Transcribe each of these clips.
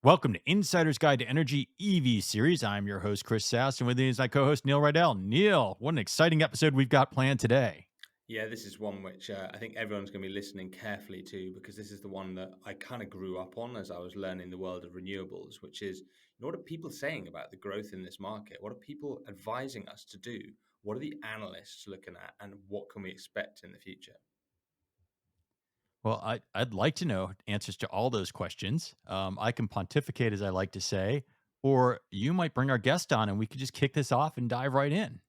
Welcome to Insider's Guide to Energy EV series. I'm your host, Chris Sass, and with me is my co host, Neil Riddell. Neil, what an exciting episode we've got planned today. Yeah, this is one which I think everyone's going to be listening carefully to because this is the one that I kind of grew up on as I was learning the world of renewables, which is what are people saying about the growth in this market? What are people advising us to do? What are the analysts looking at? And what can we expect in the future? Well, I'd like to know answers to all those questions. I can pontificate, as I like to say, or you might bring our guest on and we could just kick this off and dive right in.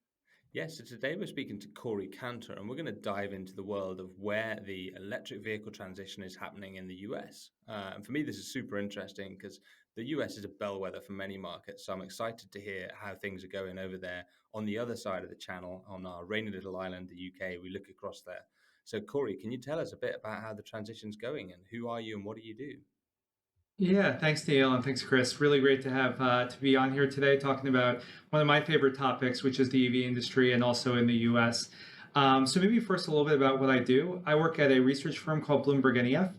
Yeah, so today we're speaking to Corey Cantor, and we're going to dive into the world of where the electric vehicle transition is happening in the US. And for me, this is super interesting because the US is a bellwether for many markets. So I'm excited to hear how things are going over there on the other side of the channel, on our rainy little island, the UK. We look across there. So, Corey, can you tell us a bit about how the transition's going and who are you and what do you do? Yeah, thanks, Neil, and thanks, Chris. Really great to have to be on here today talking about one of my favorite topics, which is the EV industry and also in the U.S. So maybe first a little bit about what I do. I work at a research firm called Bloomberg NEF,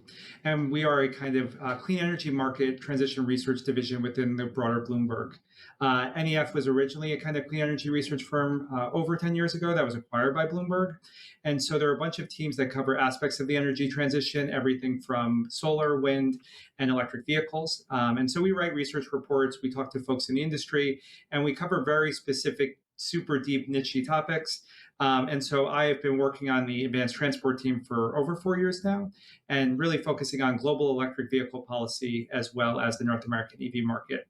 and we are a kind of clean energy market transition research division within the broader Bloomberg. NEF was originally a kind of clean energy research firm over 10 years ago that was acquired by Bloomberg. And so there are a bunch of teams that cover aspects of the energy transition, everything from solar, wind, and electric vehicles. And so we write research reports, we talk to folks in the industry, and we cover very specific, super deep, niche topics. And so I have been working on the advanced transport team for over 4 years now, and really focusing on global electric vehicle policy as well as the North American EV market.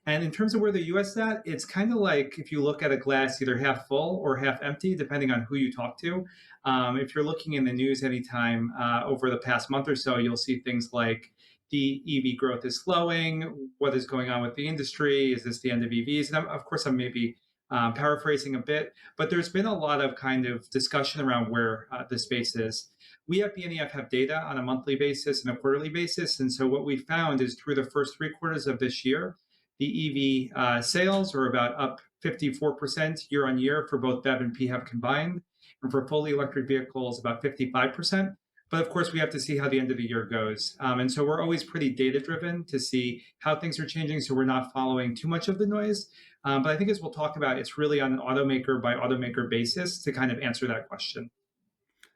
And in terms of where the US is at, it's kind of like if you look at a glass either half full or half empty, depending on who you talk to. If you're looking in the news anytime over the past month or so, you'll see things like the EV growth is slowing. What is going on with the industry? Is this the end of EVs? And of course, I'm maybe paraphrasing a bit, but there's been a lot of kind of discussion around where the space is. We at BNEF have data on a monthly basis and a quarterly basis. And so what we found is through the first 3 quarters of this year, the EV sales are about up 54% year on year for both BEV and PHEV combined. And for fully electric vehicles, about 55%. But of course, we have to see how the end of the year goes. And so we're always pretty data driven to see how things are changing. So we're not following too much of the noise. But I think as we'll talk about, it's really on an automaker by automaker basis to kind of answer that question.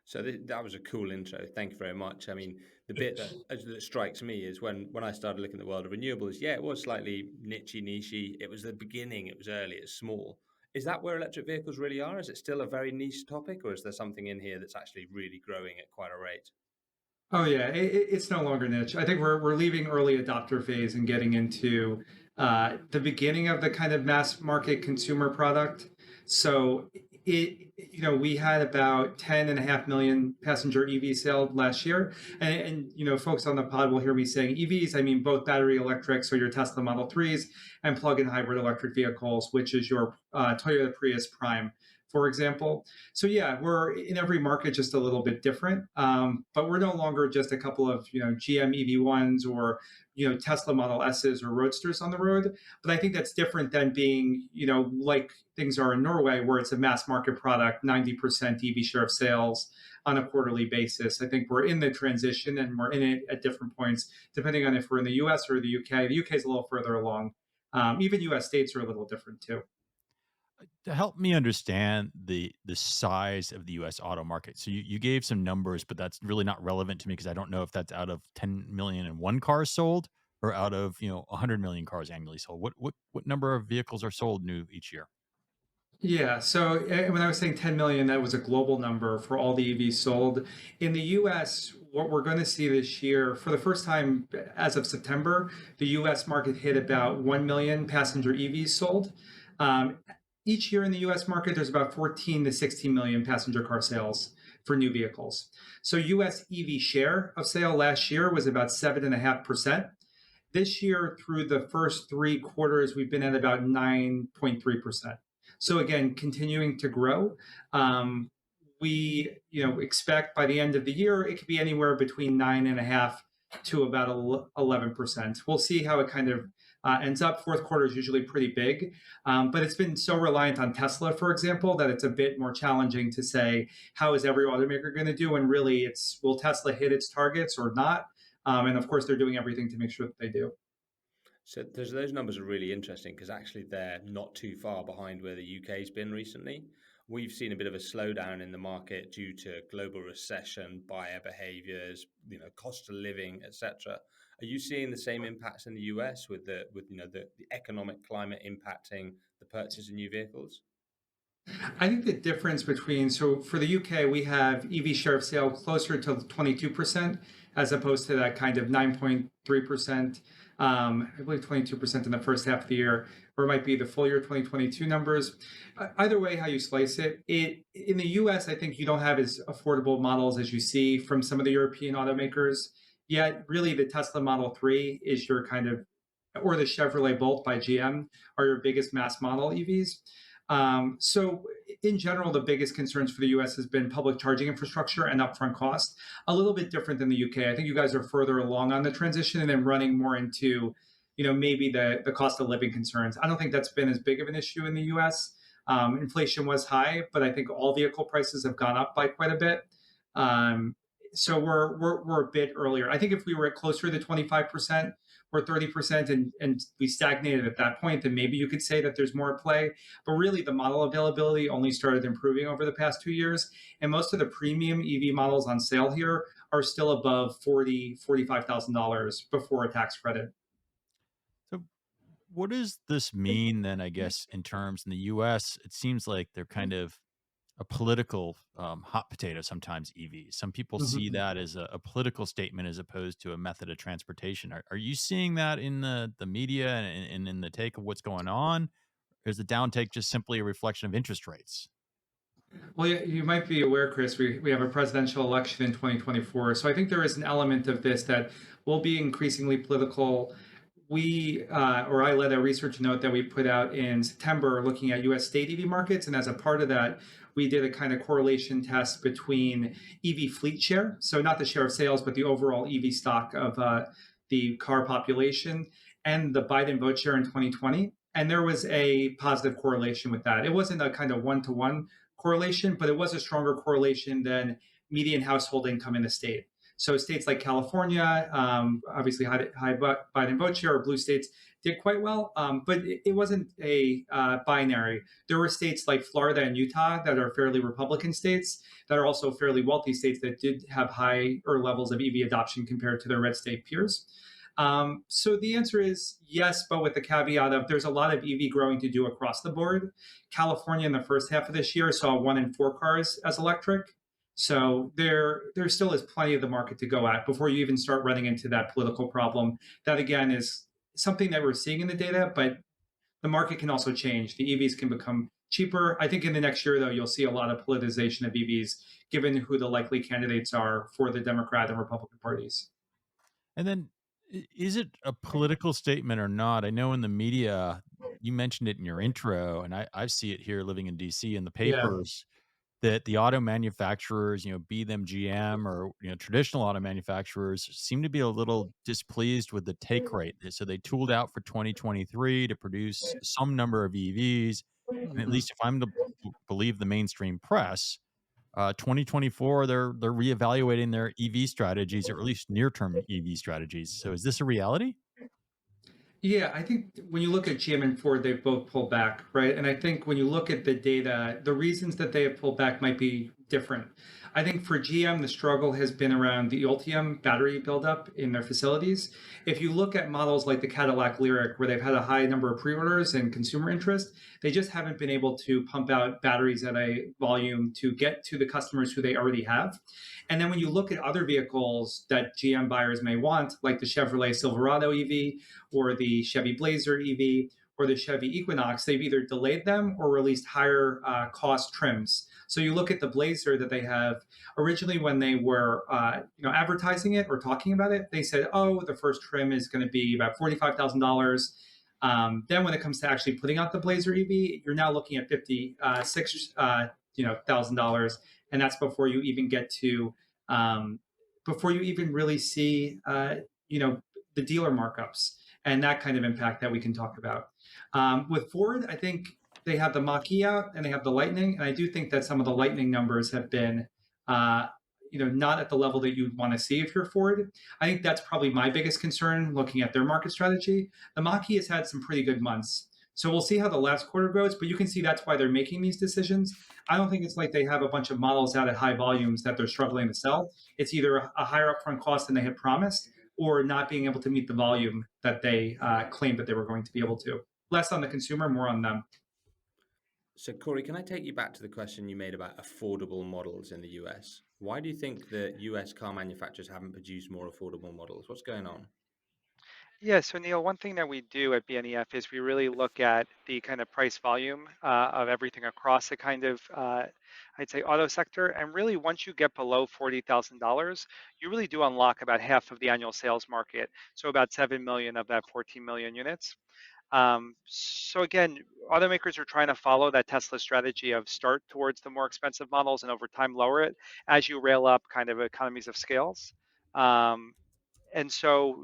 So that was a cool intro. Thank you very much. I mean, the bit that strikes me is when I started looking at the world of renewables. Yeah, it was slightly nichey. It was the beginning. It was early. It's small. Is that where electric vehicles really are? Is it still a very niche topic, or is there something in here that's actually really growing at quite a rate? Oh yeah, it's no longer niche. I think we're leaving early adopter phase and getting into the beginning of the kind of mass market consumer product. So we had about 10.5 million passenger EV sales last year, and folks on the pod will hear me saying EVs. I mean both battery electric, so your Tesla Model 3s, and plug-in hybrid electric vehicles, which is your Toyota Prius Prime, for example. So yeah, we're in every market just a little bit different, but we're no longer just a couple of GM EV1s or Tesla Model S's or Roadsters on the road. But I think that's different than being like things are in Norway, where it's a mass market product, 90% EV share of sales on a quarterly basis. I think we're in the transition and we're in it at different points, depending on if we're in the US or the UK. The UK is a little further along. Even US states are a little different too. To help me understand the size of the US auto market. So you gave some numbers, but that's really not relevant to me because I don't know if that's out of 10 million and one cars sold or out of, 100 million cars annually sold. What number of vehicles are sold new each year? Yeah. So when I was saying 10 million, that was a global number for all the EVs sold. In the US, what we're going to see this year, for the first time as of September, the US market hit about 1 million passenger EVs sold. Um, each year in the US market, there's about 14 to 16 million passenger car sales for new vehicles. So US EV share of sale last year was about 7.5%. This year, through the first 3 quarters, we've been at about 9.3%. So again, continuing to grow. We expect by the end of the year it could be anywhere between 9.5 to about 11%. We'll see how it kind of ends up. Fourth quarter is usually pretty big, but it's been so reliant on Tesla, for example, that it's a bit more challenging to say how is every automaker going to do, and really, it's will Tesla hit its targets or not? And of course, they're doing everything to make sure that they do. So those numbers are really interesting because actually they're not too far behind where the UK's been recently. We've seen a bit of a slowdown in the market due to global recession, buyer behaviors, cost of living, etc. Are you seeing the same impacts in the US with the economic climate impacting the purchase of new vehicles? I think the difference between, so for the UK, we have EV share of sale closer to 22% as opposed to that kind of 9.3%. I believe 22% in the first half of the year, or it might be the full year 2022 numbers. Either way, how you slice it, in the US, I think you don't have as affordable models as you see from some of the European automakers. Yet, really, the Tesla Model 3 is your kind of, or the Chevrolet Bolt by GM are your biggest mass model EVs. So in general, the biggest concerns for the US has been public charging infrastructure and upfront cost. A little bit different than the UK. I think you guys are further along on the transition and then running more into, maybe the cost of living concerns. I don't think that's been as big of an issue in the US. Inflation was high, but I think all vehicle prices have gone up by quite a bit. Um, so we're a bit earlier. I think if we were at closer to 25% or 30% and we stagnated at that point, then maybe you could say that there's more at play. But really, the model availability only started improving over the past 2 years. And most of the premium EV models on sale here are still above $45,000 before a tax credit. So what does this mean then, I guess, in terms in the US? It seems like they're kind of a political hot potato sometimes, EVs. Some people see Mhm. that as a political statement as opposed to a method of transportation. Are you seeing that in the media and in the take of what's going on? Or is the downtake just simply a reflection of interest rates? Well, you might be aware, Chris, we have a presidential election in 2024. So I think there is an element of this that will be increasingly political. Or I led a research note that we put out in September looking at US state EV markets. And as a part of that, we did a kind of correlation test between EV fleet share. So not the share of sales, but the overall EV stock of the car population and the Biden vote share in 2020. And there was a positive correlation with that. It wasn't a kind of one-to-one correlation, but it was a stronger correlation than median household income in the state. So states like California, obviously high Biden vote share, or blue states did quite well, but it wasn't a binary. There were states like Florida and Utah that are fairly Republican states that are also fairly wealthy states that did have higher levels of EV adoption compared to their red state peers. So the answer is yes, but with the caveat of there's a lot of EV growing to do across the board. California in the first half of this year saw 1 in 4 cars as electric. So there still is plenty of the market to go at before you even start running into that political problem. That again is something that we're seeing in the data, but the market can also change. The EVs can become cheaper. I think in the next year, though, you'll see a lot of politicization of EVs, given who the likely candidates are for the Democrat and Republican parties. And then is it a political statement or not? I know in the media, you mentioned it in your intro, and I see it here living in DC in the Yeah. papers that the auto manufacturers, be them GM or, traditional auto manufacturers seem to be a little displeased with the take rate. So they tooled out for 2023 to produce some number of EVs. And at Mhm. least if I'm to believe the mainstream press, 2024, they're reevaluating their EV strategies, or at least near-term EV strategies. So is this a reality? Yeah, I think when you look at GM and Ford, they've both pulled back, right? And I think when you look at the data, the reasons that they have pulled back might be different. I think for GM, the struggle has been around the Ultium battery buildup in their facilities. If you look at models like the Cadillac Lyric, where they've had a high number of pre-orders and consumer interest, they just haven't been able to pump out batteries at a volume to get to the customers who they already have. And then when you look at other vehicles that GM buyers may want, like the Chevrolet Silverado EV, or the Chevy Blazer EV or the Chevy Equinox, they've either delayed them or released higher cost trims. So you look at the Blazer that they have originally when they were advertising it or talking about it, they said, oh, the first trim is going to be about $45,000. Then when it comes to actually putting out the Blazer EV, you're now looking at 56 thousand dollars, and that's before you even get to before you even really see you know the dealer markups and that kind of impact that we can talk about. With Ford, I think they have the Mach-E out and they have the Lightning, and I do think that some of the Lightning numbers have been, uh, not at the level that you'd want to see if you're Ford. I think that's probably my biggest concern looking at their market strategy. The Mach-E has had some pretty good months. So we'll see how the last quarter goes, but you can see that's why they're making these decisions. I don't think it's like they have a bunch of models out at high volumes that they're struggling to sell. It's either a higher upfront cost than they had promised, or not being able to meet the volume that they claimed that they were going to be able to. Less on the consumer, more on them. So, Corey, can I take you back to the question you made about affordable models in the US? Why do you think that US car manufacturers haven't produced more affordable models? What's going on? Yeah, so Neil, one thing that we do at BNEF is we really look at the kind of price volume of everything across the kind of, I'd say, auto sector. And really, once you get below $40,000, you really do unlock about half of the annual sales market. So about 7 million of that 14 million units. So again, automakers are trying to follow that Tesla strategy of start towards the more expensive models and over time lower it as you rail up kind of economies of scales. Um, and so,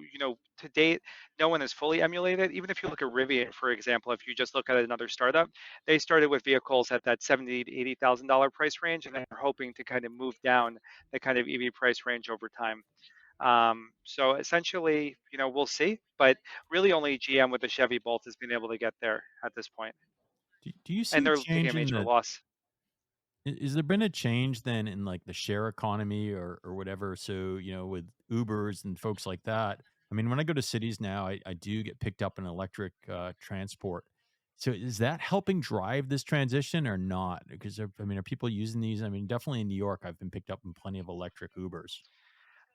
to date, no one has fully emulated. Even if you look at Rivian, for example, if you just look at another startup, they started with vehicles at that $70,000 to $80,000 price range, and they're hoping to kind of move down the kind of EV price range over time. So essentially, we'll see, but really only GM with the Chevy Bolt has been able to get there at this point, Do you and see a they're taking a change in major the loss. is there been a change then in like the share economy or whatever? So, with Ubers and folks like that. I mean, when I go to cities now, I do get picked up in electric transport. So is that helping drive this transition or not? Because I mean, are people using these? I mean, definitely in New York, I've been picked up in plenty of electric Ubers.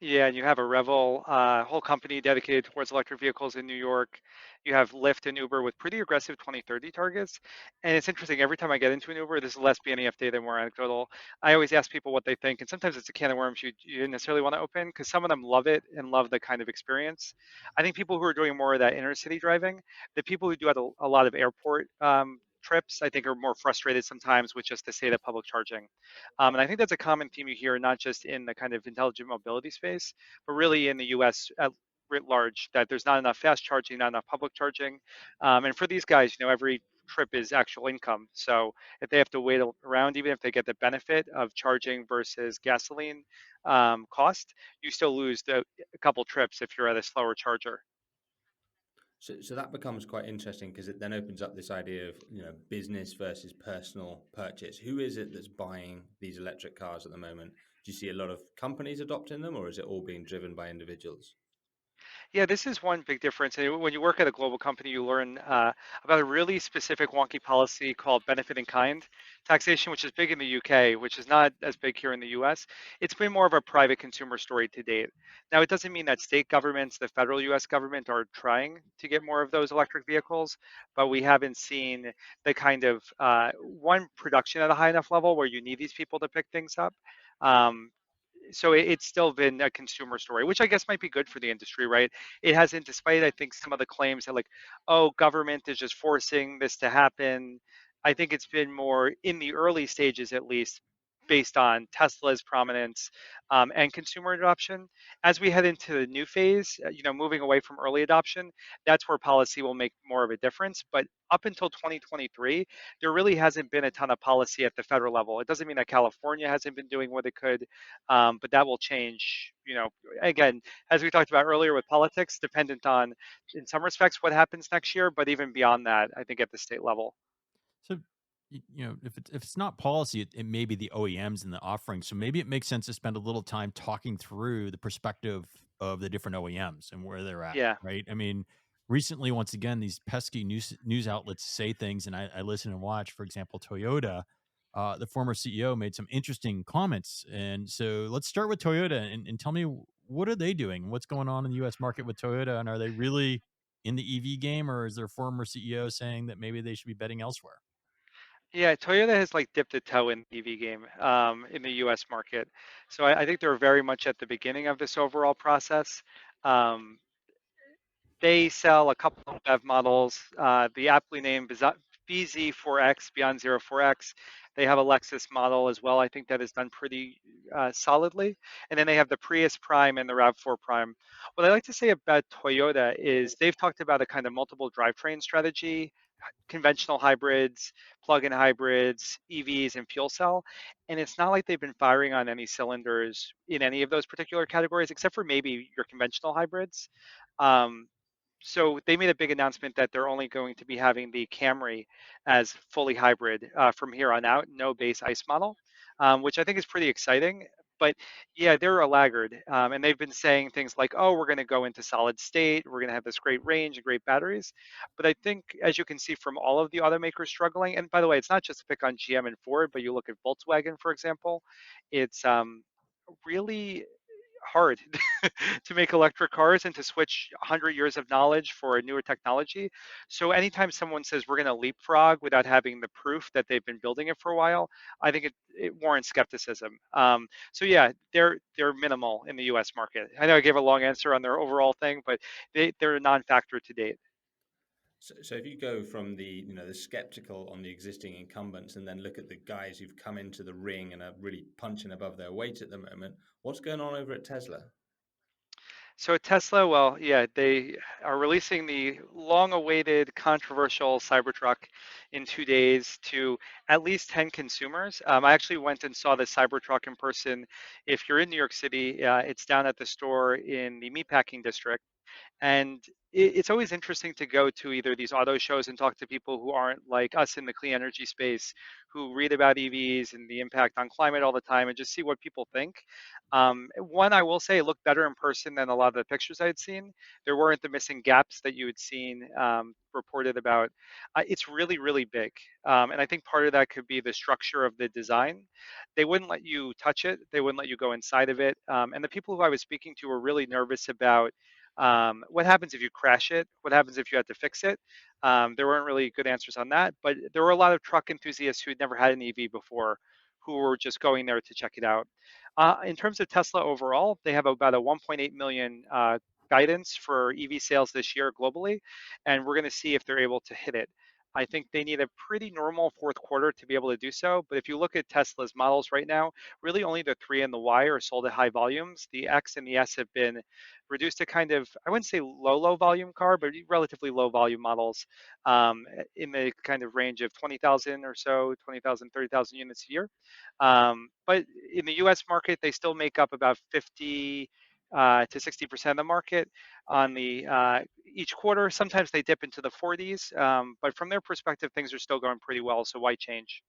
Yeah, and you have a Revel whole company dedicated towards electric vehicles in New York. You have Lyft and Uber with pretty aggressive 2030 targets. And it's interesting, every time I get into an Uber, this is less BNEF data, more anecdotal. I always ask people what they think, and sometimes it's a can of worms you didn't necessarily want to open because some of them love it and love the kind of experience. I think people who are doing more of that inner city driving, the people who do a lot of airport trips, I think are more frustrated sometimes with just the state of public charging. And I think that's a common theme you hear, not just in the kind of intelligent mobility space, but really in the US at writ large, that there's not enough fast charging, not enough public charging. And for these guys, every trip is actual income. So if they have to wait around, even if they get the benefit of charging versus gasoline cost, you still lose a couple trips if you're at a slower charger. So that becomes quite interesting because it then opens up this idea of business versus personal purchase. Who is it that's buying these electric cars at the moment? Do you see a lot of companies adopting them, or is it all being driven by individuals? Yeah, this is one big difference. And when you work at a global company, you learn about a really specific wonky policy called benefit in kind taxation, which is big in the UK, which is not as big here in the US. It's been more of a private consumer story to date. Now, it doesn't mean that state governments, the federal US government, are trying to get more of those electric vehicles, but we haven't seen the kind of one production at a high enough level where you need these people to pick things up. Um, so it's still been a consumer story, which I guess might be good for the industry, right? It hasn't, despite I think some of the claims that like, oh, government is just forcing this to happen. I think it's been more in the early stages, at least, based on Tesla's prominence and consumer adoption. As we head into the new phase, moving away from early adoption, that's where policy will make more of a difference. But up until 2023, there really hasn't been a ton of policy at the federal level. It doesn't mean that California hasn't been doing what it could, but that will change. Again, as we talked about earlier with politics, dependent on, in some respects, what happens next year, but even beyond that, I think at the state level. So, if it's not policy, it may be the OEMs and the offering. So maybe it makes sense to spend a little time talking through the perspective of the different OEMs and where they're at, Yeah. right? I mean, recently, once again, these pesky news outlets say things, and I listen and watch. For example, Toyota, the former CEO made some interesting comments, and so let's start with Toyota and tell me what are they doing? What's going on in the U.S. market with Toyota, and are they really in the EV game, or is their former CEO saying that maybe they should be betting elsewhere? Yeah, Toyota has like dipped a toe in the EV game in the US market. So I think they're very much at the beginning of this overall process. Um, They sell a couple of BEV models, the aptly named BZ4X, Beyond Zero 4X. They have a Lexus model as well. I think that is done pretty solidly. And then they have the Prius Prime and the RAV4 Prime. What I like to say about Toyota is they've talked about a kind of multiple drivetrain strategy conventional hybrids, plug-in hybrids, EVs, and fuel cell. And it's not like they've been firing on any cylinders in any of those particular categories, except for maybe your conventional hybrids. Um, so they made a big announcement that they're only going to be having the Camry as fully hybrid from here on out, no base ICE model, which I think is pretty exciting. But yeah, they're a laggard, and they've been saying things like, "Oh, we're going to go into solid state. We're going to have this great range and great batteries." But I think, as you can see from all of the automakers struggling, and by the way, it's not just to pick on GM and Ford, but you look at Volkswagen, for example, it's really hard to make electric cars and to switch 100 years of knowledge for a newer technology. So anytime someone says we're going to leapfrog without having the proof that they've been building it for a while, I think it warrants skepticism. So yeah, they're minimal in the U.S. market. I know I gave a long answer on their overall thing, but they're a non-factor to date. So if you go from the skeptical on the existing incumbents and then look at the guys who've come into the ring and are really punching above their weight at the moment, what's going on over at Tesla? So at Tesla, well, yeah, they are releasing the long-awaited, controversial Cybertruck in 2 days to at least 10 consumers. I actually went and saw the Cybertruck in person. If you're in New York City, it's down at the store in the Meatpacking District. And it's always interesting to go to either these auto shows and talk to people who aren't like us in the clean energy space, who read about EVs and the impact on climate all the time, and just see what people think. One, I will say, it looked better in person than a lot of the pictures I had seen. There weren't the missing gaps that you had seen reported about. It's really, really big. And I think part of that could be the structure of the design. They wouldn't let you touch it, they wouldn't let you go inside of it. And the people who I was speaking to were really nervous about what happens if you crash it? What happens if you have to fix it? There weren't really good answers on that, but there were a lot of truck enthusiasts who had never had an EV before who were just going there to check it out. In terms of Tesla overall, they have about a 1.8 million guidance for EV sales this year globally, and we're going to see if they're able to hit it. I think they need a pretty normal fourth quarter to be able to do so. But if you look at Tesla's models right now, really only the 3 and the Y are sold at high volumes. The X and the S have been reduced to kind of, I wouldn't say low volume car, but relatively low volume models in the kind of range of 20,000 or so, 20,000, 30,000 units a year. But in the US market, they still make up about 50 to 60% of the market on the each quarter. Sometimes they dip into the 40s, but from their perspective, things are still going pretty well. So why change?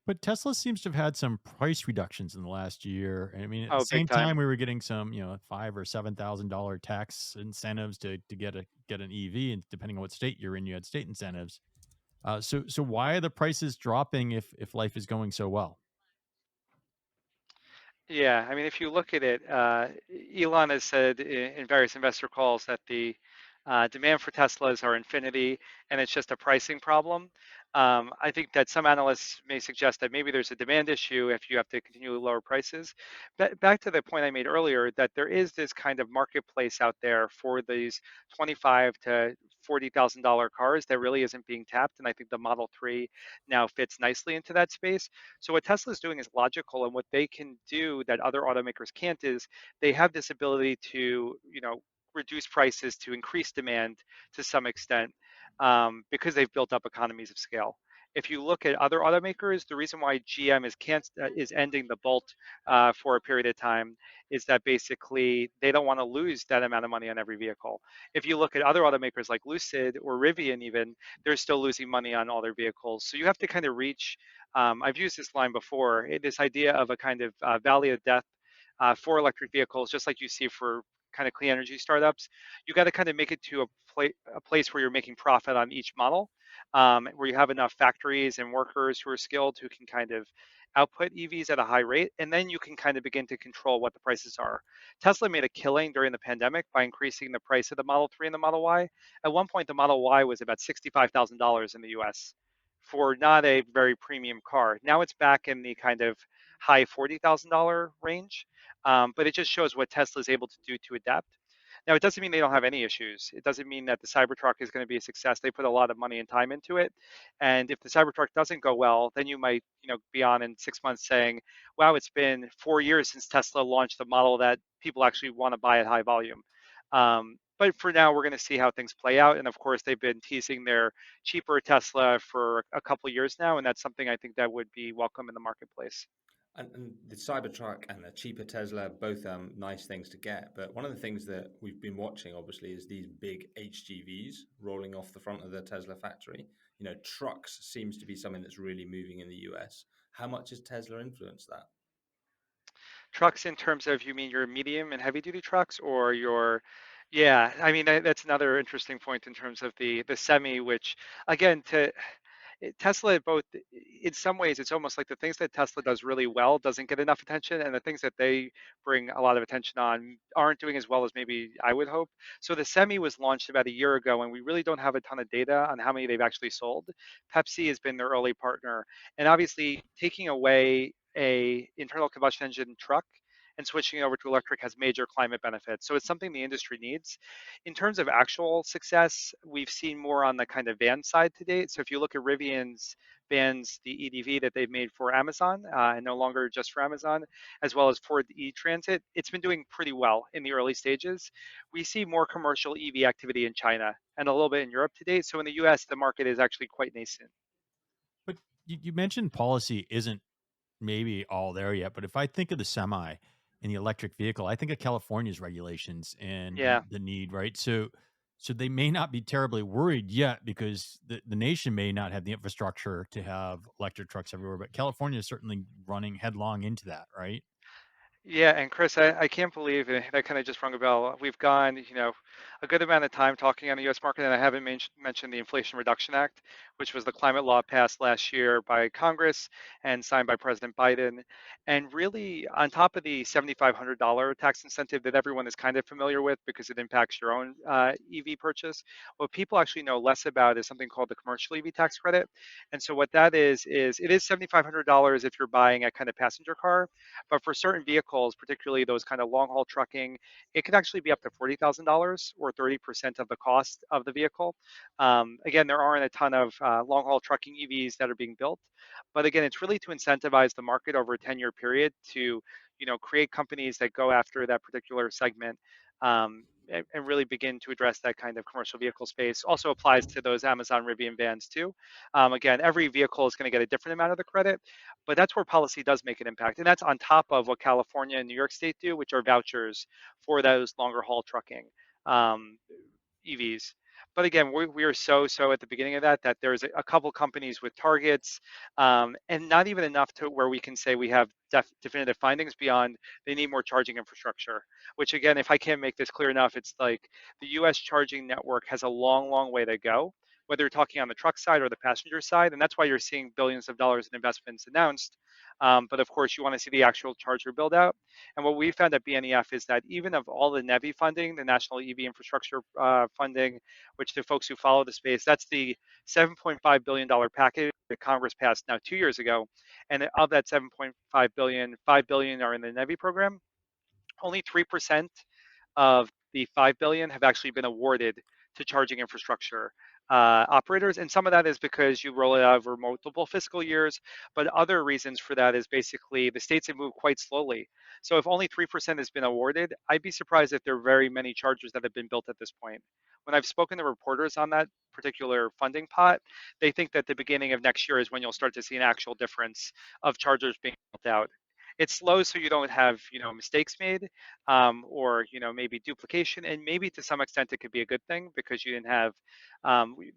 But Tesla seems to have had some price reductions in the last year. And I mean, at the Oh, big same time, time. we were getting some, $5 or $7,000 tax incentives to get an EV, and depending on what state you're in, you had state incentives. So why are the prices dropping if life is going so well? Yeah, I mean, if you look at it, Elon has said in various investor calls that the demand for Teslas are infinity, and it's just a pricing problem. I think that some analysts may suggest that maybe there's a demand issue if you have to continually lower prices. Back to the point I made earlier, that there is this kind of marketplace out there for these 25 to $40,000 cars that really isn't being tapped, and I think the Model 3 now fits nicely into that space. So what Tesla is doing is logical, and what they can do that other automakers can't is they have this ability to, reduce prices to increase demand to some extent because they've built up economies of scale. If you look at other automakers, the reason why GM is ending the Bolt for a period of time is that basically they don't want to lose that amount of money on every vehicle. If you look at other automakers like Lucid or Rivian, even they're still losing money on all their vehicles. So you have to kind of reach. I've used this line before. This idea of a kind of valley of death for electric vehicles, just like you see for kind of clean energy startups. You got to kind of make it to a place where you're making profit on each model, where you have enough factories and workers who are skilled who can kind of output EVs at a high rate, and then you can kind of begin to control what the prices are. Tesla made a killing during the pandemic by increasing the price of the Model 3 and the Model Y. At one point, the Model Y was about $65,000 in the US for not a very premium car. Now it's back in the kind of high $40,000 range, but it just shows what Tesla is able to do to adapt. Now, it doesn't mean they don't have any issues. It doesn't mean that the Cybertruck is going to be a success. They put a lot of money and time into it, and if the Cybertruck doesn't go well, then you might, be on in 6 months saying, "Wow, it's been 4 years since Tesla launched the model that people actually want to buy at high volume." But for now, we're going to see how things play out. And of course, they've been teasing their cheaper Tesla for a couple of years now, and that's something I think that would be welcome in the marketplace. And the Cybertruck and the cheaper Tesla, both nice things to get. But one of the things that we've been watching, obviously, is these big HGVs rolling off the front of the Tesla factory. Trucks seems to be something that's really moving in the US. How much has Tesla influenced that? Trucks in terms of, you mean your medium and heavy duty trucks or your, yeah, I mean, that's another interesting point in terms of the semi, which again, Tesla both in some ways it's almost like the things that Tesla does really well doesn't get enough attention, and the things that they bring a lot of attention on aren't doing as well as maybe I would hope. So the Semi was launched about a year ago, and we really don't have a ton of data on how many they've actually sold. Pepsi has been their early partner, and obviously taking away a internal combustion engine truck and switching over to electric has major climate benefits. So it's something the industry needs. In terms of actual success, we've seen more on the kind of van side to date. So if you look at Rivian's vans, the EDV that they've made for Amazon, and no longer just for Amazon, as well as Ford E-Transit, it's been doing pretty well in the early stages. We see more commercial EV activity in China and a little bit in Europe to date. So in the US, the market is actually quite nascent. But you mentioned policy isn't maybe all there yet, but if I think of the semi and the electric vehicle, I think of California's regulations and Yeah. the need, right? So they may not be terribly worried yet because the nation may not have the infrastructure to have electric trucks everywhere, but California is certainly running headlong into that, right? Yeah, and Chris, I can't believe it. That kind of just rung a bell. We've gone, a good amount of time talking on the U.S. market, and I haven't mentioned the Inflation Reduction Act, which was the climate law passed last year by Congress and signed by President Biden. And really, on top of the $7,500 tax incentive that everyone is kind of familiar with because it impacts your own EV purchase, what people actually know less about is something called the commercial EV tax credit. And so what that is it is $7,500 if you're buying a kind of passenger car, but for certain vehicles, particularly those kind of long haul trucking, it could actually be up to $40,000 or 30% of the cost of the vehicle. Again, there aren't a ton of long haul trucking EVs that are being built, but again, it's really to incentivize the market over a 10-year period to, create companies that go after that particular segment. And really begin to address that kind of commercial vehicle space. Also applies to those Amazon Rivian vans too. Again, every vehicle is going to get a different amount of the credit, but that's where policy does make an impact. And that's on top of what California and New York State do, which are vouchers for those longer haul trucking um, EVs. But again, we are so at the beginning of that there's a couple companies with targets, and not even enough to where we can say we have definitive findings beyond they need more charging infrastructure. Which again, if I can't make this clear enough, it's like the U.S. charging network has a long way to go, whether you're talking on the truck side or the passenger side, and that's why you're seeing billions of dollars in investments announced. But of course, you want to see the actual charger build out. And what we found at BNEF is that even of all the NEVI funding, the National EV Infrastructure funding, which the folks who follow the space, that's the $7.5 billion package that Congress passed now 2 years ago. And of that 7.5 billion, 5 billion are in the NEVI program. Only 3% of the 5 billion have actually been awarded to charging infrastructure operators. And some of that is because you roll it out over multiple fiscal years, but other reasons for that is basically the states have moved quite slowly. So if only 3% has been awarded, I'd be surprised if there are very many chargers that have been built at this point. When I've spoken to reporters on that particular funding pot, they think that the beginning of next year is when you'll start to see an actual difference of chargers being built out. It's slow so you don't have mistakes made, or maybe duplication, and maybe to some extent it could be a good thing because you didn't have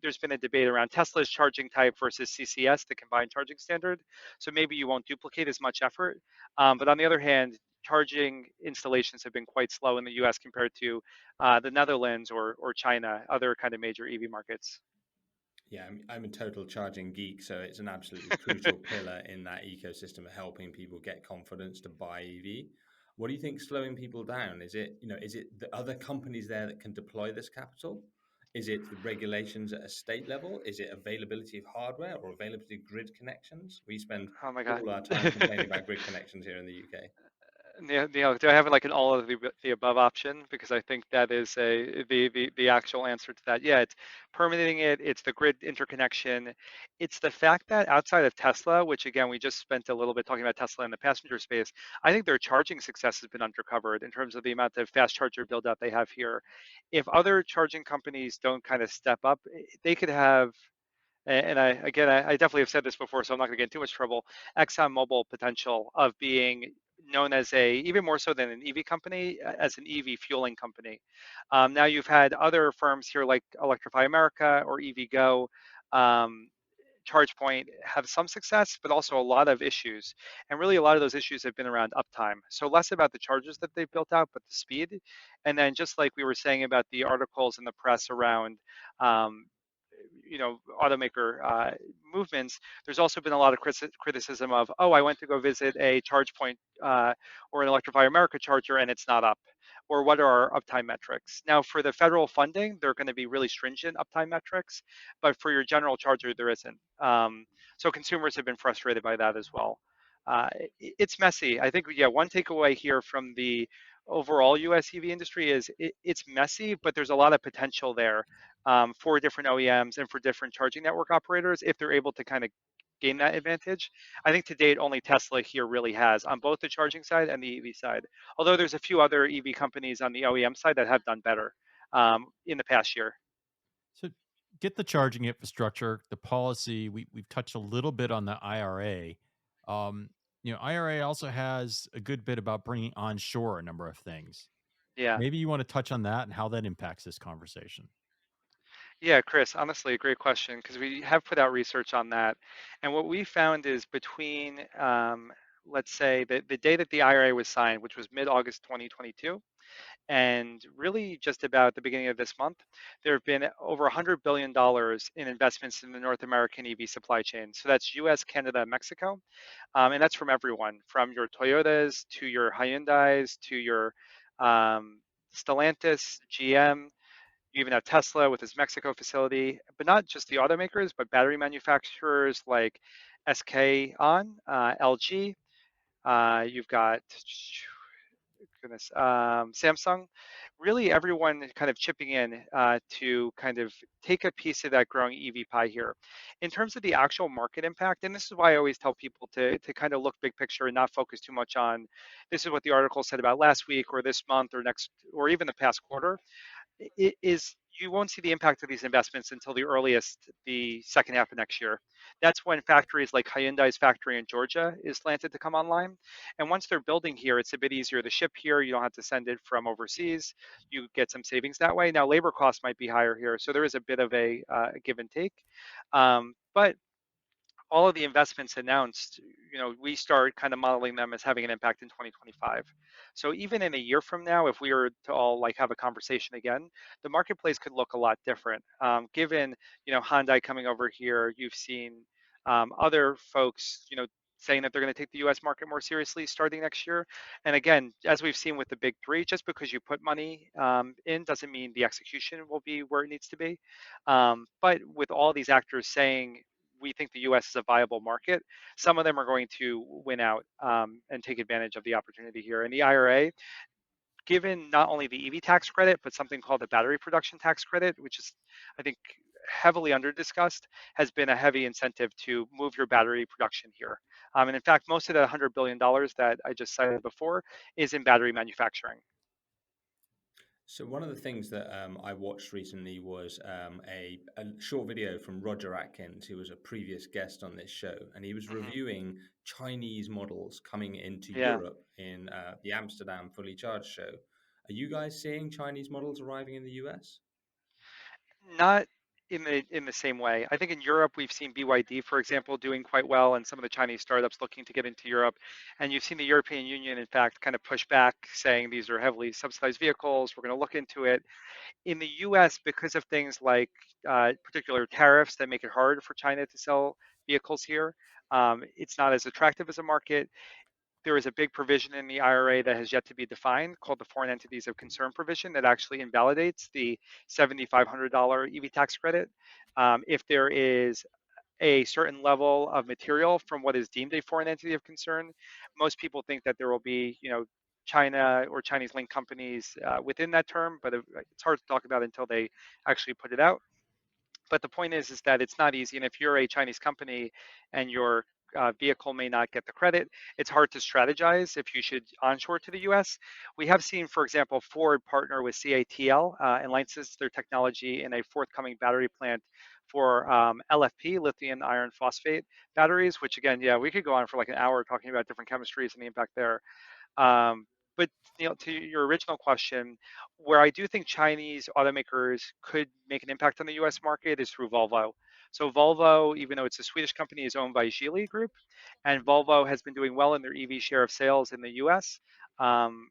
there's been a debate around Tesla's charging type versus CCS, the combined charging standard, so maybe you won't duplicate as much effort, but on the other hand, charging installations have been quite slow in the US compared to the Netherlands or China, other kind of major EV markets. Yeah, I'm a total charging geek, so it's an absolutely crucial pillar in that ecosystem of helping people get confidence to buy EV. What do you think slowing people down? Is it the other companies there that can deploy this capital? Is it the regulations at a state level? Is it availability of hardware or availability of grid connections? We spend Oh my God. all our time complaining about grid connections here in the UK. Do I have like an all of the above option? Because I think that is the actual answer to that. Yeah, it's permitting it. It's the grid interconnection. It's the fact that outside of Tesla, which again we just spent a little bit talking about Tesla in the passenger space, I think their charging success has been undercovered in terms of the amount of fast charger build out they have here. If other charging companies don't kind of step up, they could have, and I definitely have said this before, so I'm not going to get in too much trouble. ExxonMobil potential of being known as even more so than an EV company, as an EV fueling company. Now you've had other firms here like Electrify America or EVgo, um, ChargePoint have some success, but also a lot of issues. And really, a lot of those issues have been around uptime. So less about the chargers that they've built out, but the speed. And then just like we were saying about the articles in the press around um, automaker movements, there's also been a lot of criticism of, oh, I went to go visit a charge point or an Electrify America charger and it's not up, or what are our uptime metrics. Now for the federal funding, they're going to be really stringent uptime metrics, but for your general charger there isn't. So consumers have been frustrated by that as well. It's messy. I think, yeah, one takeaway here from the overall US EV industry is it's messy, but there's a lot of potential there for different OEMs and for different charging network operators if they're able to kind of gain that advantage. I think to date, only Tesla here really has on both the charging side and the EV side. Although there's a few other EV companies on the OEM side that have done better in the past year. So get the charging infrastructure, the policy. We've touched a little bit on the IRA. Um, IRA also has a good bit about bringing onshore a number of things. Yeah. Maybe you want to touch on that and how that impacts this conversation. Yeah, Chris, honestly, a great question because we have put out research on that. And what we found is between, let's say, the day that the IRA was signed, which was mid-August 2022, and really just about the beginning of this month, there have been over $100 billion in investments in the North American EV supply chain. So that's US, Canada, and Mexico. And that's from everyone, from your Toyotas to your Hyundais to your Stellantis, GM. You even have Tesla with its Mexico facility, but not just the automakers, but battery manufacturers like SK On, LG. You've got goodness, Samsung, really everyone kind of chipping in to kind of take a piece of that growing EV pie here. In terms of the actual market impact, and this is why I always tell people to kind of look big picture and not focus too much on this is what the article said about last week or this month or next or even the past quarter. It is you won't see the impact of these investments until the earliest the second half of next year. That's when factories like Hyundai's factory in Georgia is slated to come online. And once they're building here, it's a bit easier to ship here. You don't have to send it from overseas. You get some savings that way. Now, labor costs might be higher here, so there is a bit of a give and take. But all of the investments announced, we start kind of modeling them as having an impact in 2025. So even in a year from now, if we were to all like have a conversation again, the marketplace could look a lot different. Given, Hyundai coming over here, you've seen other folks, saying that they're going to take the U.S. market more seriously starting next year. And again, as we've seen with the big three, just because you put money in doesn't mean the execution will be where it needs to be. But with all these actors saying we think the U.S. is a viable market, some of them are going to win out and take advantage of the opportunity here. And the IRA, given not only the EV tax credit, but something called the battery production tax credit, which is, I think, heavily under discussed, has been a heavy incentive to move your battery production here. And in fact, most of the $100 billion that I just cited before is in battery manufacturing. So one of the things that I watched recently was a short video from Roger Atkins, who was a previous guest on this show, and he was Mhm. reviewing Chinese models coming into Yeah. Europe in the Amsterdam Fully Charged show. Are you guys seeing Chinese models arriving in the US? Not in the same way. I think in Europe we've seen BYD, for example, doing quite well, and some of the Chinese startups looking to get into Europe. And you've seen the European Union, in fact, kind of push back, saying these are heavily subsidized vehicles. We're going to look into it. In the U.S., because of things like particular tariffs that make it hard for China to sell vehicles here, it's not as attractive as a market. There is a big provision in the IRA that has yet to be defined called the Foreign Entities of Concern provision that actually invalidates the $7,500 EV tax credit. If there is a certain level of material from what is deemed a foreign entity of concern, most people think that there will be, China or Chinese linked companies within that term, but it's hard to talk about until they actually put it out. But the point is that it's not easy. And if you're a Chinese company and your vehicle may not get the credit, it's hard to strategize if you should onshore to the US. We have seen, for example, Ford partner with CATL and license their technology in a forthcoming battery plant for LFP, lithium iron phosphate batteries, which again, yeah, we could go on for like an hour talking about different chemistries and the impact there. Um, but to your original question, where I do think Chinese automakers could make an impact on the U.S. market is through Volvo. So Volvo, even though it's a Swedish company, is owned by Geely Group, and Volvo has been doing well in their EV share of sales in the U.S. Um,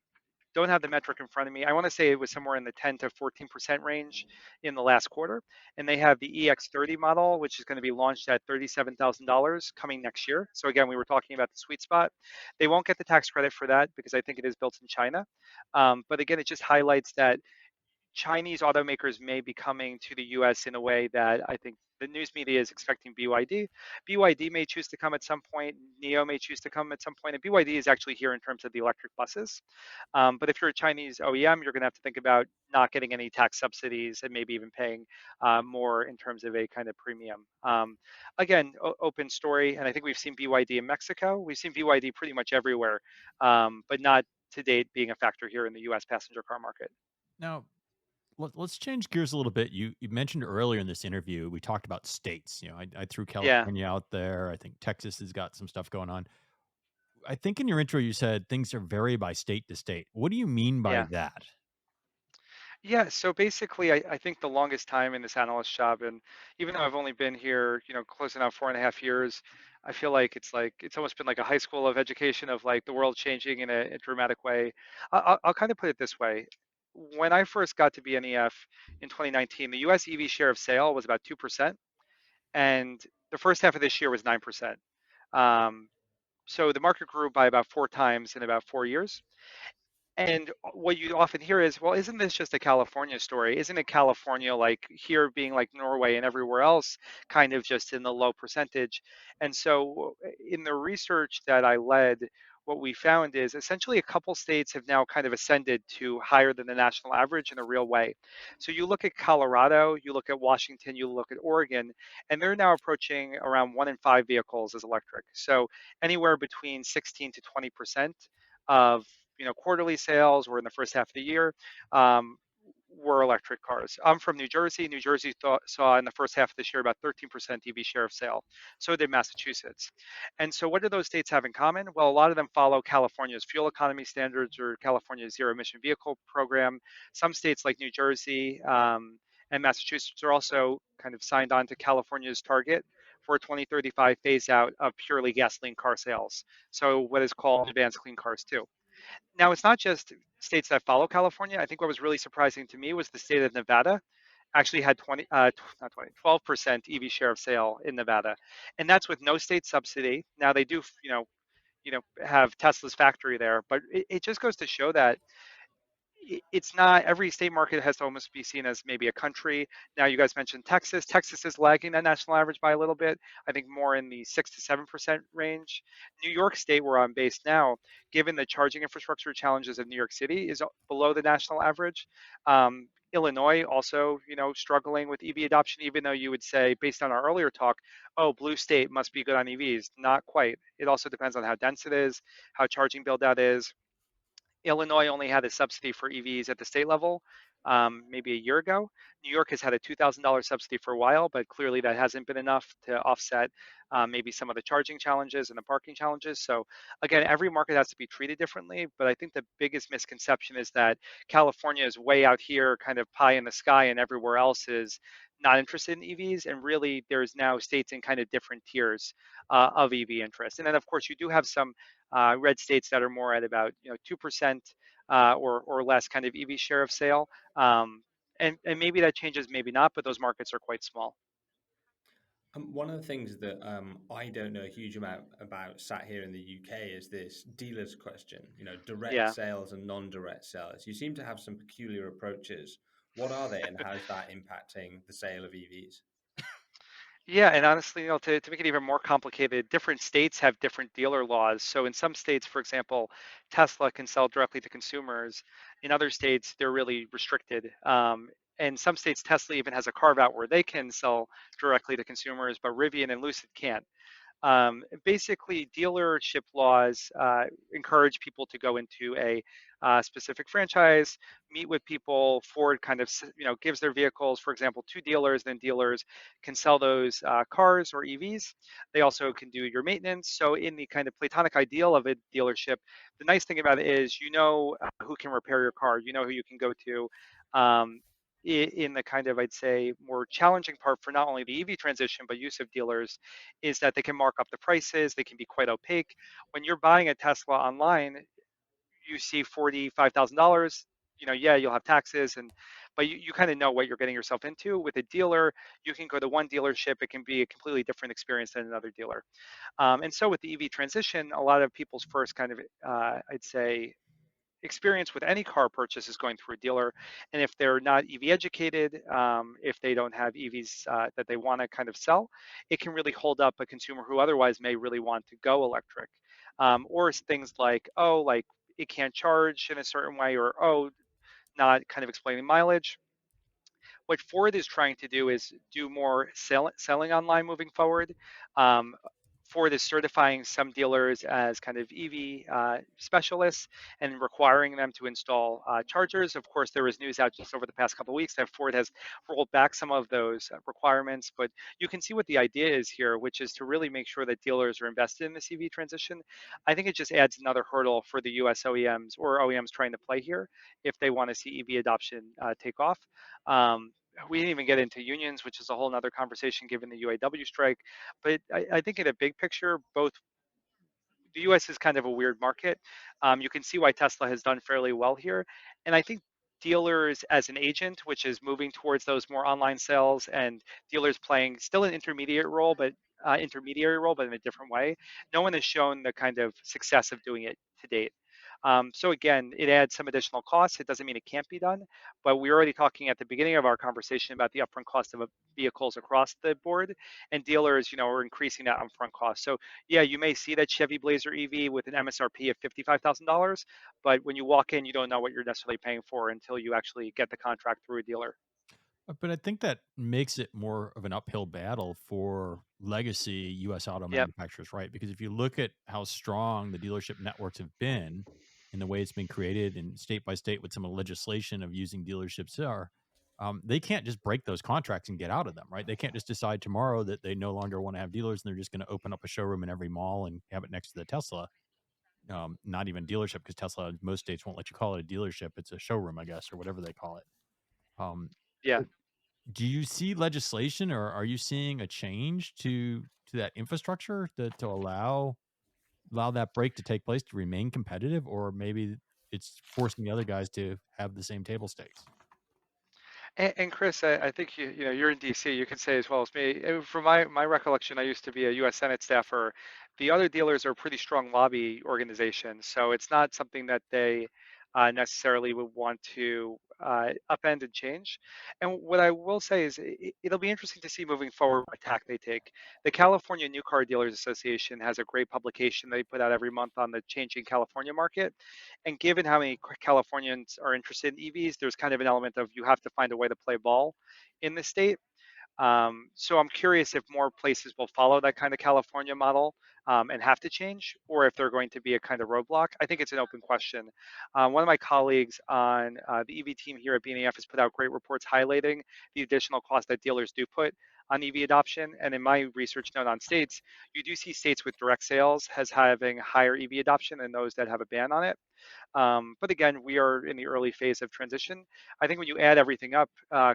don't have the metric in front of me. I want to say it was somewhere in the 10 to 14% range in the last quarter. And they have the EX30 model, which is going to be launched at $37,000 coming next year. So again, we were talking about the sweet spot. They won't get the tax credit for that because I think it is built in China. But again, it just highlights that Chinese automakers may be coming to the US in a way that I think the news media is expecting BYD. BYD may choose to come at some point. NIO may choose to come at some point. And BYD is actually here in terms of the electric buses. But if you're a Chinese OEM, you're going to have to think about not getting any tax subsidies and maybe even paying more in terms of a kind of premium. Again, open story. And I think we've seen BYD in Mexico. We've seen BYD pretty much everywhere, but not to date being a factor here in the US passenger car market. Now, let's change gears a little bit. You mentioned earlier in this interview, we talked about states. I threw Yeah, California out there. I think Texas has got some stuff going on. I think in your intro you said things are vary by state to state. What do you mean by yeah. that? Yeah, so basically, I think the longest time in this analyst job, and even though I've only been here, close enough 4.5 years, I feel like it's almost been like a high school of education of like the world changing in a dramatic way. I'll kind of put it this way. When I first got to BNEF in 2019, the US EV share of sale was about 2%, and the first half of this year was 9%. Um, so the market grew by about 4 times in about 4 years. And what you often hear is, well, isn't this just a California story? Isn't it California like here being like Norway and everywhere else, kind of just in the low percentage? And so, in the research that I led, what we found is essentially a couple states have now kind of ascended to higher than the national average in a real way. So, you look at Colorado, you look at Washington, you look at Oregon, and they're now approaching around 1 in 5 vehicles as electric. So, anywhere between 16 to 20% of quarterly sales or in the first half of the year um, were electric cars. I'm from New Jersey. New Jersey saw in the first half of this year about 13% EV share of sale. So did Massachusetts. And so what do those states have in common? Well, a lot of them follow California's fuel economy standards or California's zero emission vehicle program. Some states like New Jersey and Massachusetts are also kind of signed on to California's target for 2035 phase out of purely gasoline car sales. So what is called advanced clean cars too. Now, it's not just states that follow California. I think what was really surprising to me was the state of Nevada actually had 12% EV share of sale in Nevada, and that's with no state subsidy. Now they do, have Tesla's factory there, but it just goes to show that it's not every state market has to almost be seen as maybe a country. Now, you guys mentioned Texas. Texas is lagging that national average by a little bit. I think more in the 6 to 7% range. New York State, where I'm based now, given the charging infrastructure challenges of New York City, is below the national average. Illinois also, struggling with EV adoption, even though you would say, based on our earlier talk, oh, blue state must be good on EVs. Not quite. It also depends on how dense it is, how charging build out is. Illinois only had a subsidy for EVs at the state level maybe a year ago. New York has had a $2,000 subsidy for a while, but clearly that hasn't been enough to offset maybe some of the charging challenges and the parking challenges. So again, every market has to be treated differently, but I think the biggest misconception is that California is way out here, kind of pie in the sky, and everywhere else is not interested in EVs. And really, there's now states in kind of different tiers of EV interest. And then, of course, you do have some red states that are more at about 2% or less kind of EV share of sale. And maybe that changes, maybe not, but those markets are quite small. One of the things that I don't know a huge amount about sat here in the UK is this dealers question, direct Yeah. sales and non-direct sales. You seem to have some peculiar approaches. What are they and how's that impacting the sale of EVs? Yeah, and honestly, to make it even more complicated, different states have different dealer laws. So in some states, for example, Tesla can sell directly to consumers. In other states, they're really restricted. And some states, Tesla even has a carve out where they can sell directly to consumers, but Rivian and Lucid can't. Basically, dealership laws encourage people to go into a specific franchise, meet with people. Ford kind of, gives their vehicles, for example, to dealers. Then dealers can sell those cars or EVs. They also can do your maintenance. So, in the kind of platonic ideal of a dealership, the nice thing about it is who can repair your car. You know who you can go to. Um, in the kind of, I'd say, more challenging part for not only the EV transition but use of dealers is that they can mark up the prices. They can be quite opaque. When you're buying a Tesla online, you see $45,000. Yeah, you'll have taxes, but you kind of know what you're getting yourself into. With a dealer, you can go to one dealership. It can be a completely different experience than another dealer. And so with the EV transition, a lot of people's first kind of, I'd say, experience with any car purchase is going through a dealer. And if they're not EV educated, if they don't have EVs that they want to kind of sell, it can really hold up a consumer who otherwise may really want to go electric. Or things like, oh, like it can't charge in a certain way, or oh, not kind of explaining mileage. What Ford is trying to do is do more selling online moving forward. Um, Ford is certifying some dealers as kind of EV specialists and requiring them to install chargers. Of course, there was news out just over the past couple of weeks that Ford has rolled back some of those requirements, but you can see what the idea is here, which is to really make sure that dealers are invested in this EV transition. I think it just adds another hurdle for the US OEMs or OEMs trying to play here if they want to see EV adoption take off. Um, we didn't even get into unions, which is a whole nother conversation given the UAW strike. But I think in a big picture, both the US is kind of a weird market. You can see why Tesla has done fairly well here. And I think dealers as an agent, which is moving towards those more online sales, and dealers playing still an intermediary role, but in a different way. No one has shown the kind of success of doing it to date. So again, it adds some additional costs. It doesn't mean it can't be done, but we were already talking at the beginning of our conversation about the upfront cost of vehicles across the board, and dealers, are increasing that upfront cost. So yeah, you may see that Chevy Blazer EV with an MSRP of $55,000, but when you walk in, you don't know what you're necessarily paying for until you actually get the contract through a dealer. But I think that makes it more of an uphill battle for legacy US auto Yep. manufacturers, right? Because if you look at how strong the dealership networks have been and the way it's been created and state by state with some of the legislation of using dealerships are, they can't just break those contracts and get out of them, right? They can't just decide tomorrow that they no longer want to have dealers and they're just going to open up a showroom in every mall and have it next to the Tesla. Not even dealership because Tesla, most states won't let you call it a dealership. It's a showroom, I guess, or whatever they call it. Um, Yeah. do you see legislation or are you seeing a change to that infrastructure to allow that break to take place to remain competitive, or maybe it's forcing the other guys to have the same table stakes? And Chris, I think you're in DC. You can say as well as me. From my recollection, I used to be a U.S. Senate staffer. The other dealers are a pretty strong lobby organization, so it's not something that they necessarily would want to upend and change. And what I will say is it'll be interesting to see moving forward what tack they take. The California New Car Dealers Association has a great publication they put out every month on the changing California market. And given how many Californians are interested in EVs, there's kind of an element of you have to find a way to play ball in the state. So I'm curious if more places will follow that kind of California model and have to change, or if they're going to be a kind of roadblock. I think it's an open question. One of my colleagues on the EV team here at BNEF has put out great reports highlighting the additional cost that dealers do put on EV adoption. And in my research note on states, you do see states with direct sales as having higher EV adoption than those that have a ban on it. But again, we are in the early phase of transition. I think when you add everything up,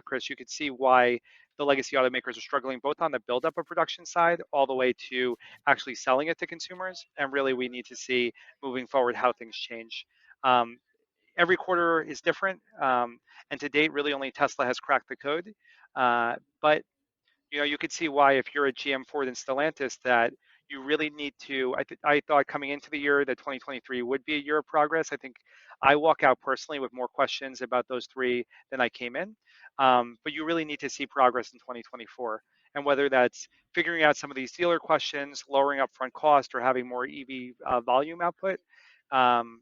Chris, you could see why the legacy automakers are struggling both on the buildup of production side all the way to actually selling it to consumers. And really, we need to see moving forward how things change. Um, every quarter is different. And to date, really only Tesla has cracked the code. But you could see why if you're a GM, Ford, and Stellantis, that you really need to. I thought coming into the year that 2023 would be a year of progress. I think I walk out personally with more questions about those three than I came in. But you really need to see progress in 2024. And whether that's figuring out some of these dealer questions, lowering upfront cost, or having more EV volume output, um,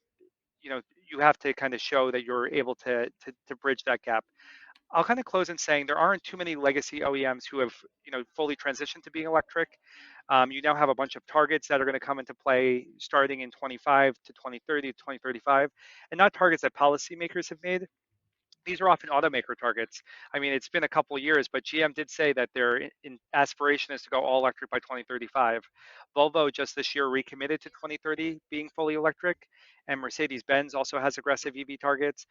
you know, you have to kind of show that you're able to bridge that gap. I'll kind of close in saying there aren't too many legacy OEMs who have, fully transitioned to being electric. You now have a bunch of targets that are going to come into play starting in 25 to 2030 to 2035, and not targets that policymakers have made. These are often automaker targets. I mean, it's been a couple of years, but GM did say that their aspiration is to go all electric by 2035. Volvo just this year recommitted to 2030 being fully electric, and Mercedes-Benz also has aggressive EV targets.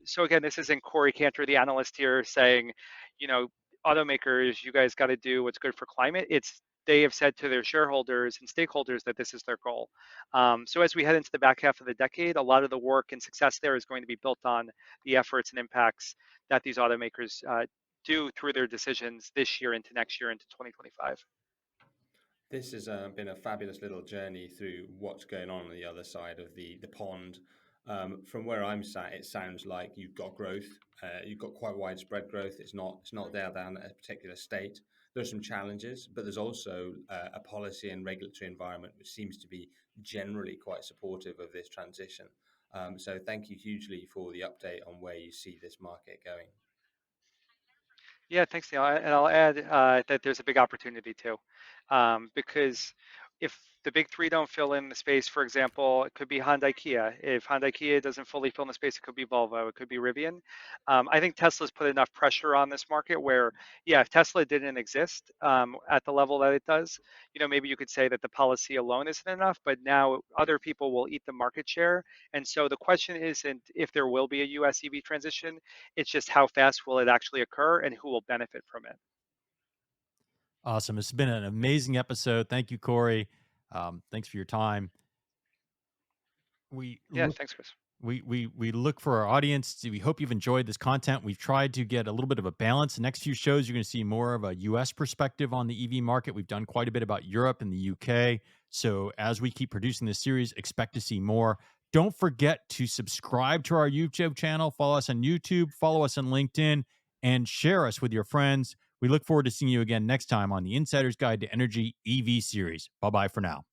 So again, this isn't Corey Cantor, the analyst here, saying, you know, automakers, you guys got to do what's good for climate. It's they have said to their shareholders and stakeholders that this is their goal. So as we head into the back half of the decade, a lot of the work and success there is going to be built on the efforts and impacts that these automakers do through their decisions this year into next year into 2025. This has been a fabulous little journey through what's going on the other side of the pond. From where I'm sat, it sounds like you've got growth. You've got quite widespread growth. It's not there down at a particular state. There's some challenges, but there's also a policy and regulatory environment which seems to be generally quite supportive of this transition. So thank you hugely for the update on where you see this market going. Yeah, thanks, Neil. And I'll add that there's a big opportunity too, because if the big three don't fill in the space, for example, it could be Hyundai Kia. If Hyundai Kia doesn't fully fill in the space, it could be Volvo, it could be Rivian. I think Tesla's put enough pressure on this market where, yeah, if Tesla didn't exist at the level that it does, maybe you could say that the policy alone isn't enough, but now other people will eat the market share. And so the question isn't if there will be a US EV transition, it's just how fast will it actually occur and who will benefit from it. Awesome. It's been an amazing episode. Thank you, Corey. Thanks for your time. We Yeah, look thanks, Chris. we look for our audience. We hope you've enjoyed this content. We've tried to get a little bit of a balance. The next few shows, you're going to see more of a US perspective on the EV market. We've done quite a bit about Europe and the UK. So as we keep producing this series, expect to see more. Don't forget to subscribe to our YouTube channel, follow us on YouTube, follow us on LinkedIn, and share us with your friends. We look forward to seeing you again next time on the Insider's Guide to Energy EV series. Bye bye for now.